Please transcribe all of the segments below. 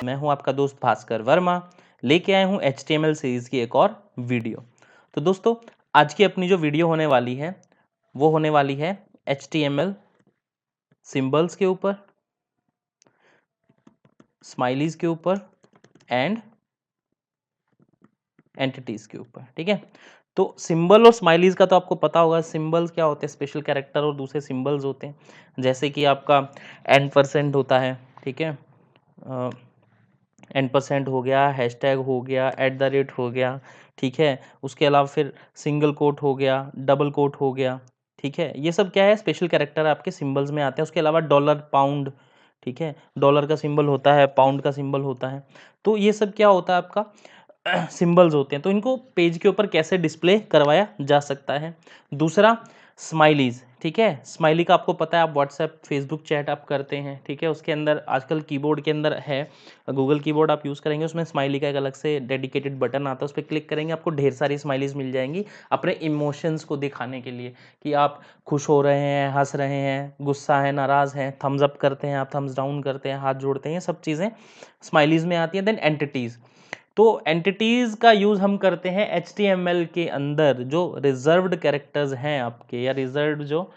मैं हूं आपका दोस्त भास्कर वर्मा, लेके आया हूं HTML सीरीज की एक और वीडियो। तो दोस्तों, आज की अपनी जो वीडियो होने वाली है वो होने वाली है HTML सिंबल्स के ऊपर, स्माइलीज के ऊपर एंड एंटिटीज के ऊपर। ठीक है, तो सिंबल और स्माइलीज का तो आपको पता होगा। सिंबल्स क्या होते हैं? स्पेशल कैरेक्टर, और दूसरे सिंबल्स होते हैं जैसे कि आपका %, होता है। ठीक है, %, हो गया, हैशटैग हो गया, @ हो गया। ठीक है, उसके अलावा फिर सिंगल कोट हो गया, डबल कोट हो गया। ठीक है, ये सब क्या है? स्पेशल कैरेक्टर आपके सिंबल्स में आते हैं। उसके अलावा डॉलर, पाउंड, ठीक है, डॉलर का सिंबल होता है, पाउंड का सिंबल होता है। तो ये सब क्या होता है? आपका सिंबल्स होते हैं। तो इनको पेज के ऊपर कैसे डिस्प्ले करवाया जा सकता है? दूसरा, स्माइलीज। ठीक है, स्माइली का आपको पता है, आप व्हाट्सएप, फेसबुक चैट आप करते हैं। ठीक है, उसके अंदर आजकल कीबोर्ड के अंदर है, गूगल कीबोर्ड आप यूज़ करेंगे, उसमें स्माइली का एक अलग से डेडिकेटेड बटन आता है, उस पर क्लिक करेंगे, आपको ढेर सारी स्माइलीज मिल जाएंगी अपने इमोशंस को दिखाने के लिए, कि आप खुश हो रहे हैं, हंस रहे हैं, गुस्सा है, नाराज़ हैं, थम्स अप करते हैं, आप थम्स डाउन करते हैं, हाथ जोड़ते हैं, ये सब चीज़ें स्माइलीज में आती हैं। देन एंटिटीज़, तो एंटिटीज का यूज हम करते हैं HTML के अंदर। जो रिजर्व्ड कैरेक्टर्स हैं आपके, या रिजर्व्ड जो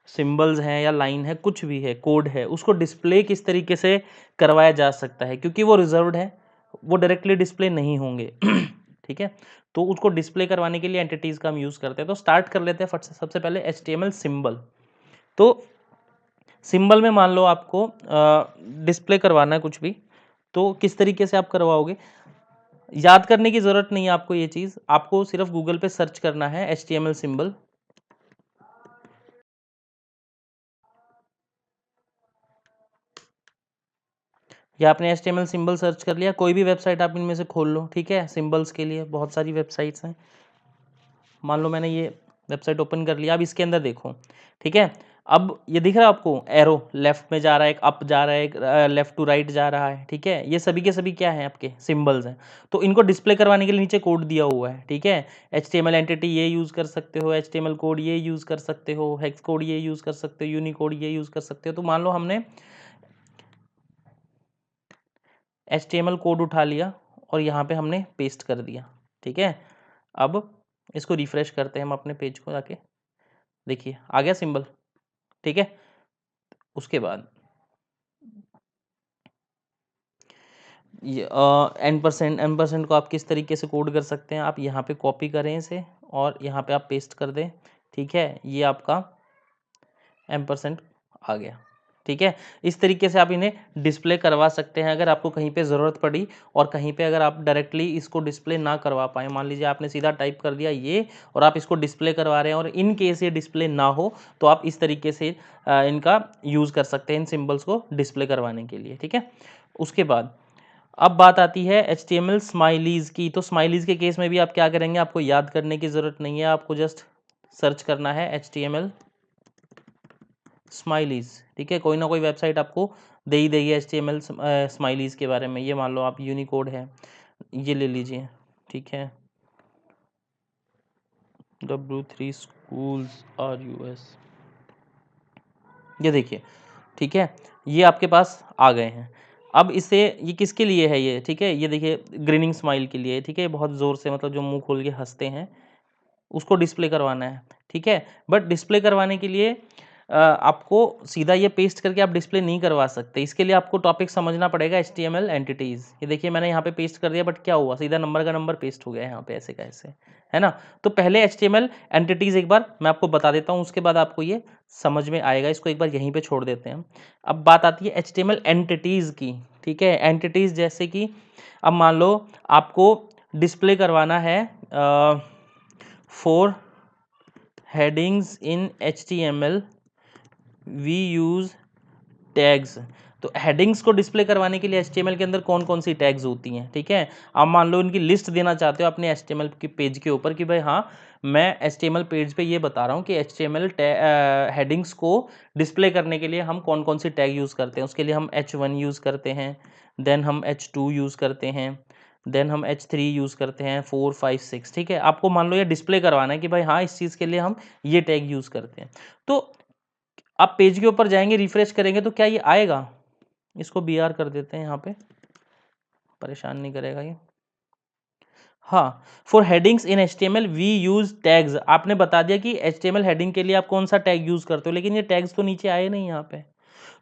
सिंबल्स हैं या लाइन है, कुछ भी है, कोड है, उसको डिस्प्ले किस तरीके से करवाया जा सकता है, क्योंकि वो रिजर्व्ड है, वो डायरेक्टली डिस्प्ले नहीं होंगे। ठीक है, तो उसको डिस्प्ले करवाने के लिए एंटिटीज का हम यूज करते हैं। तो स्टार्ट कर लेते हैं फट से। सबसे पहले HTML सिंबल। तो सिंबल में मान लो आपको डिस्प्ले करवाना है कुछ भी, तो किस तरीके से आप करवाओगे? याद करने की जरूरत नहीं है आपको, ये चीज आपको सिर्फ गूगल पे सर्च करना है HTML सिंबल। या आपने HTML सिंबल सर्च कर लिया, कोई भी वेबसाइट आप इनमें से खोल लो। ठीक है, सिंबल्स के लिए बहुत सारी वेबसाइट्स हैं। मान लो मैंने ये वेबसाइट ओपन कर लिया, अब इसके अंदर देखो। ठीक है, अब ये दिख रहा है आपको, एरो लेफ्ट में जा रहा है, एक अप जा रहा है, एक लेफ्ट टू राइट जा रहा है। ठीक है, ये सभी के सभी क्या है? आपके सिंबल्स हैं। तो इनको डिस्प्ले करवाने के लिए नीचे कोड दिया हुआ है। ठीक है, HTML एंटिटी ये यूज कर सकते हो, HTML कोड ये यूज कर सकते हो, हेक्स कोड ये यूज कर सकते हो, यूनिकोड ये यूज कर सकते हो। तो मान लो हमने HTML कोड उठा लिया और यहाँ पे हमने पेस्ट कर दिया। ठीक है, अब इसको रिफ्रेश करते हैं हम अपने पेज को जाके। देखिए आ गया सिंबल। ठीक है, उसके बाद ये %, को आप किस तरीके से कोड कर सकते हैं? आप यहाँ पे कॉपी करें इसे और यहाँ पे आप पेस्ट कर दें। ठीक है, ये आपका %, आ गया। ठीक है, इस तरीके से आप इन्हें डिस्प्ले करवा सकते हैं अगर आपको कहीं पे ज़रूरत पड़ी, और कहीं पे अगर आप डायरेक्टली इसको डिस्प्ले ना करवा पाए, मान लीजिए आपने सीधा टाइप कर दिया ये और आप इसको डिस्प्ले करवा रहे हैं, और इन केस ये डिस्प्ले ना हो, तो आप इस तरीके से इनका यूज़ कर सकते हैं इन सिम्बल्स को डिस्प्ले करवाने के लिए। ठीक है, उसके बाद अब बात आती है HTML स्माइलीज़ की। तो स्माइलीज़ के केस में भी आप क्या करेंगे? आपको याद करने की ज़रूरत नहीं है, आपको जस्ट सर्च करना है HTML स्माइलीज। ठीक है, कोई ना कोई वेबसाइट आपको दे ही देगी HTML स्माइलीज के बारे में। ये मान लो आप यूनिकोड है, ये ले लीजिए। ठीक है, W3 schools RUS, ये देखिए। ठीक है, ये आपके पास आ गए हैं। अब इसे, ये किसके लिए है ये? ठीक है, ये देखिए ग्रीनिंग स्माइल के लिए। ठीक है, बहुत ज़ोर से, मतलब जो मुंह खोल के हंसते हैं, उसको डिस्प्ले करवाना है। ठीक है, बट डिस्प्ले करवाने के लिए आपको सीधा ये पेस्ट करके आप डिस्प्ले नहीं करवा सकते। इसके लिए आपको टॉपिक समझना पड़ेगा HTML एंटिटीज़। ये देखिए मैंने यहाँ पे पेस्ट कर दिया, बट क्या हुआ? सीधा नंबर का नंबर पेस्ट हो गया यहाँ पे, ऐसे का ऐसे, है ना? तो पहले HTML एंटिटीज़ एक बार मैं आपको बता देता हूँ, उसके बाद आपको ये समझ में आएगा। इसको एक बार यहीं पर छोड़ देते हैं। अब बात आती है HTML एंटिटीज़ की। ठीक है, एंटिटीज़ जैसे कि अब मान लो आपको डिस्प्ले करवाना है 4 headings in HTML we use tags. तो हेडिंग्स को डिस्प्ले करवाने के लिए HTML के अंदर कौन कौन सी टैग्स होती हैं? ठीक है, आप मान लो इनकी लिस्ट देना चाहते हो अपने HTML के पेज के ऊपर, कि भाई हाँ, मैं HTML पेज पे ये बता रहा हूँ कि HTML हेडिंग्स को डिस्प्ले करने के लिए हम कौन कौन सी टैग यूज़ करते हैं। उसके लिए हम H1 यूज़ करते हैं, देन हम H2 यूज़ करते हैं, देन हम H3 यूज़ करते हैं, 4 5 6। ठीक है, आपको मान लो ये डिस्प्ले करवाना है कि भाई हाँ, इस चीज़ के लिए हम ये टैग यूज़ करते हैं। तो आप पेज के ऊपर जाएंगे, रिफ्रेश करेंगे, तो क्या ये आएगा? इसको BR कर देते हैं यहाँ पे। परेशान नहीं करेगा ये। हाँ, for headings in HTML we use tags. आपने बता दिया कि HTML हेडिंग के लिए आप कौन सा टैग यूज करते हो, लेकिन ये टैग्स तो नीचे आए नहीं यहाँ पे।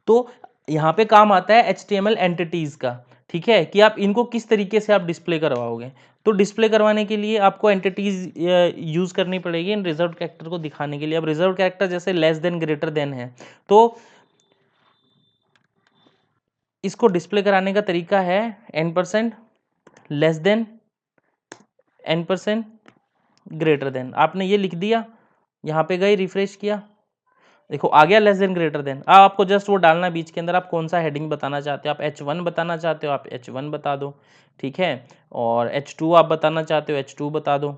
तो यहाँ पे काम आता है HTML एंटिटीज का, ठीक है, कि आप इनको किस तरीके से आप डिस्प्ले करवाओगे। तो डिस्प्ले करवाने के लिए आपको एंटिटीज यूज करनी पड़ेगी इन रिजर्व कैरेक्टर को दिखाने के लिए। अब रिजर्व कैरेक्टर जैसे लेस देन ग्रेटर देन है, तो इसको डिस्प्ले कराने का तरीका है n%, less than, n%, greater than. आपने ये लिख दिया, यहाँ पे गए रिफ्रेश किया, देखो आ गया लेस देन ग्रेटर देन। अब आपको जस्ट वो डालना है बीच के अंदर, आप कौन सा हेडिंग बताना चाहते हो। आप H1 बताना चाहते हो, आप H1 बता दो, ठीक है। और H2 आप बताना चाहते हो, H2 बता दो।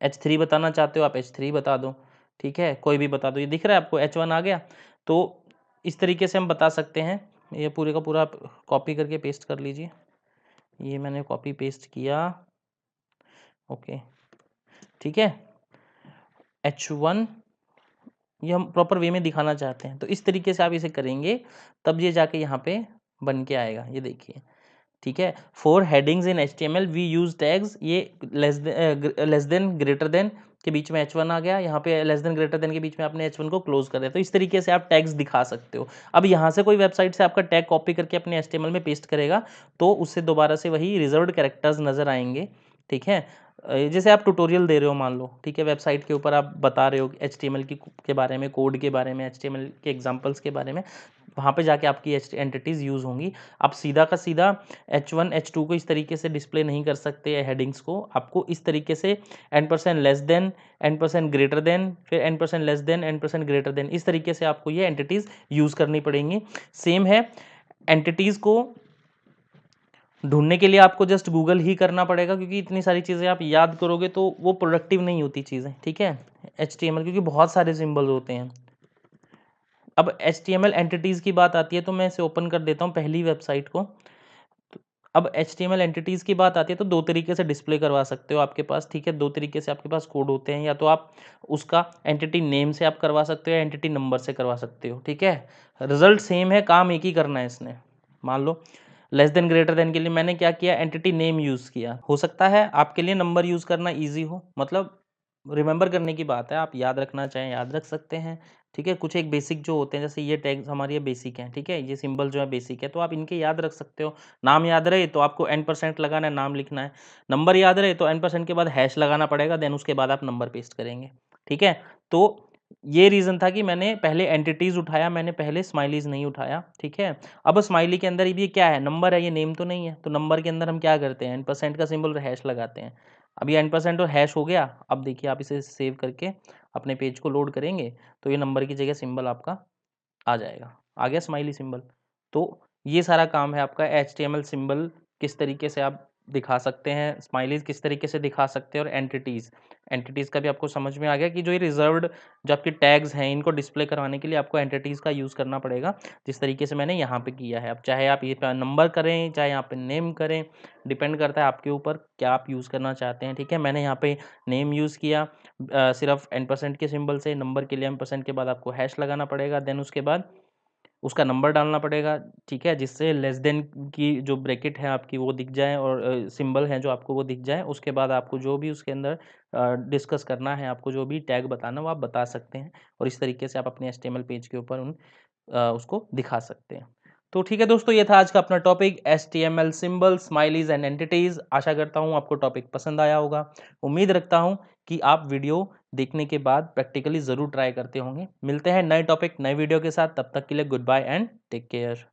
H3 बताना चाहते हो, आप H3 बता दो, ठीक है, कोई भी बता दो। ये दिख रहा है आपको, H1 आ गया। तो इस तरीके से हम बता सकते हैं। ये पूरे का पूरा कॉपी करके पेस्ट कर लीजिए। ये मैंने कॉपी पेस्ट किया, ओके, ठीक है। H1 ये हम प्रॉपर वे में दिखाना चाहते हैं, तो इस तरीके से आप इसे करेंगे, तब ये जाके यहाँ पे बन के आएगा। ये देखिए, ठीक है। For headings in HTML we use tags, ये लेस देन ग्रेटर देन के बीच में H1 आ गया, यहाँ पे लेस देन ग्रेटर देन के बीच में आपने H1 को क्लोज कर दिया। तो इस तरीके से आप टैग्स दिखा सकते हो। अब यहाँ से कोई वेबसाइट से आपका टैग कॉपी करके अपने HTML में पेस्ट करेगा, तो उससे दोबारा से वही रिजर्व्ड कैरेक्टर्स नजर आएंगे, ठीक है। जैसे आप ट्यूटोरियल दे रहे हो मान लो, ठीक है, वेबसाइट के ऊपर आप बता रहे हो HTML के बारे में, कोड के बारे में, HTML के एग्जांपल्स के बारे में, वहाँ पे जाके आपकी एंटिटीज़ यूज़ होंगी। आप सीधा का सीधा H1 H2 को इस तरीके से डिस्प्ले नहीं कर सकते हेडिंग्स को। आपको इस तरीके से n% less than, n% greater than, फिर n% less than, n% greater than, इस तरीके से आपको ये एंटिटीज़ यूज़ करनी पड़ेंगी। सेम है, एंटिटीज़ को ढूंढने के लिए आपको जस्ट गूगल ही करना पड़ेगा, क्योंकि इतनी सारी चीज़ें आप याद करोगे तो वो प्रोडक्टिव नहीं होती चीज़ें, ठीक है। HTML क्योंकि बहुत सारे सिंबल होते हैं। अब HTML एंटिटीज़ की बात आती है, तो मैं इसे ओपन कर देता हूँ पहली वेबसाइट को। अब HTML एंटिटीज़ की बात आती है, तो दो तरीके से डिस्प्ले करवा सकते हो आपके पास, ठीक है। दो तरीके से आपके पास कोड होते हैं, या तो आप उसका एंटिटी नेम से आप करवा सकते हो, या एंटिटी नंबर से करवा सकते हो, ठीक है। रिजल्ट सेम है, काम एक ही करना है इसने। मान लो लेस देन ग्रेटर देन के लिए मैंने क्या किया, एंटिटी नेम यूज़ किया। हो सकता है आपके लिए नंबर यूज़ करना ईजी हो, मतलब रिमेंबर करने की बात है, आप याद रखना चाहें याद रख सकते हैं, ठीक है। कुछ एक बेसिक जो होते हैं, जैसे ये टैग्स हमारे ये बेसिक हैं, ठीक है, ये सिंबल जो है बेसिक है, तो आप इनके याद रख सकते हो। नाम याद रहे तो आपको n% लगाना है, नाम लिखना है। नंबर याद रहे तो n% के बाद हैश लगाना पड़ेगा, देन उसके बाद आप नंबर पेस्ट करेंगे, ठीक है। तो ये रीज़न था कि मैंने पहले एंटिटीज़ उठाया, मैंने पहले स्माइलीज़ नहीं उठाया, ठीक है। अब स्माइली के अंदर ये क्या है, नंबर है, ये नेम तो नहीं है। तो नंबर के अंदर हम क्या करते हैं, n% का सिंबल और हैश लगाते हैं। अब ये n% और हैश हो गया। अब देखिए आप इसे सेव करके अपने पेज को लोड करेंगे, तो ये नंबर की जगह सिंबल आपका आ जाएगा, आ गया स्माइली सिंबल। तो ये सारा काम है आपका, HTML सिंबल किस तरीके से आप दिखा सकते हैं, स्माइलीज़ किस तरीके से दिखा सकते हैं, और एंटिटीज़, एंटिटीज़ का भी आपको समझ में आ गया कि जो ये रिजर्व्ड जो आपके टैग्स हैं, इनको डिस्प्ले करवाने के लिए आपको एंटिटीज़ का यूज़ करना पड़ेगा, जिस तरीके से मैंने यहाँ पे किया है। अब चाहे आप ये नंबर करें, चाहे यहाँ पे नेम करें, डिपेंड करता है आपके ऊपर क्या आप यूज़ करना चाहते हैं, ठीक है। मैंने यहाँ पे नेम यूज़ किया सिर्फ n% के सिंबल से। नंबर के लिए m% के बाद आपको हैश लगाना पड़ेगा, देन उसके बाद उसका नंबर डालना पड़ेगा, ठीक है, जिससे लेस देन की जो ब्रैकेट है आपकी वो दिख जाए, और सिंबल है जो आपको वो दिख जाए। उसके बाद आपको जो भी उसके अंदर डिस्कस करना है, आपको जो भी टैग बताना, वो आप बता सकते हैं, और इस तरीके से आप अपने HTML पेज के ऊपर उसको दिखा सकते हैं। तो ठीक है दोस्तों, ये था आज का अपना topic, HTML symbol, smileys and entities. आशा करता हूँ आपको टॉपिक पसंद आया होगा। उम्मीद रखता हूँ कि आप वीडियो देखने के बाद प्रैक्टिकली ज़रूर ट्राई करते होंगे। मिलते हैं नए टॉपिक नए वीडियो के साथ, तब तक के लिए goodbye and take care.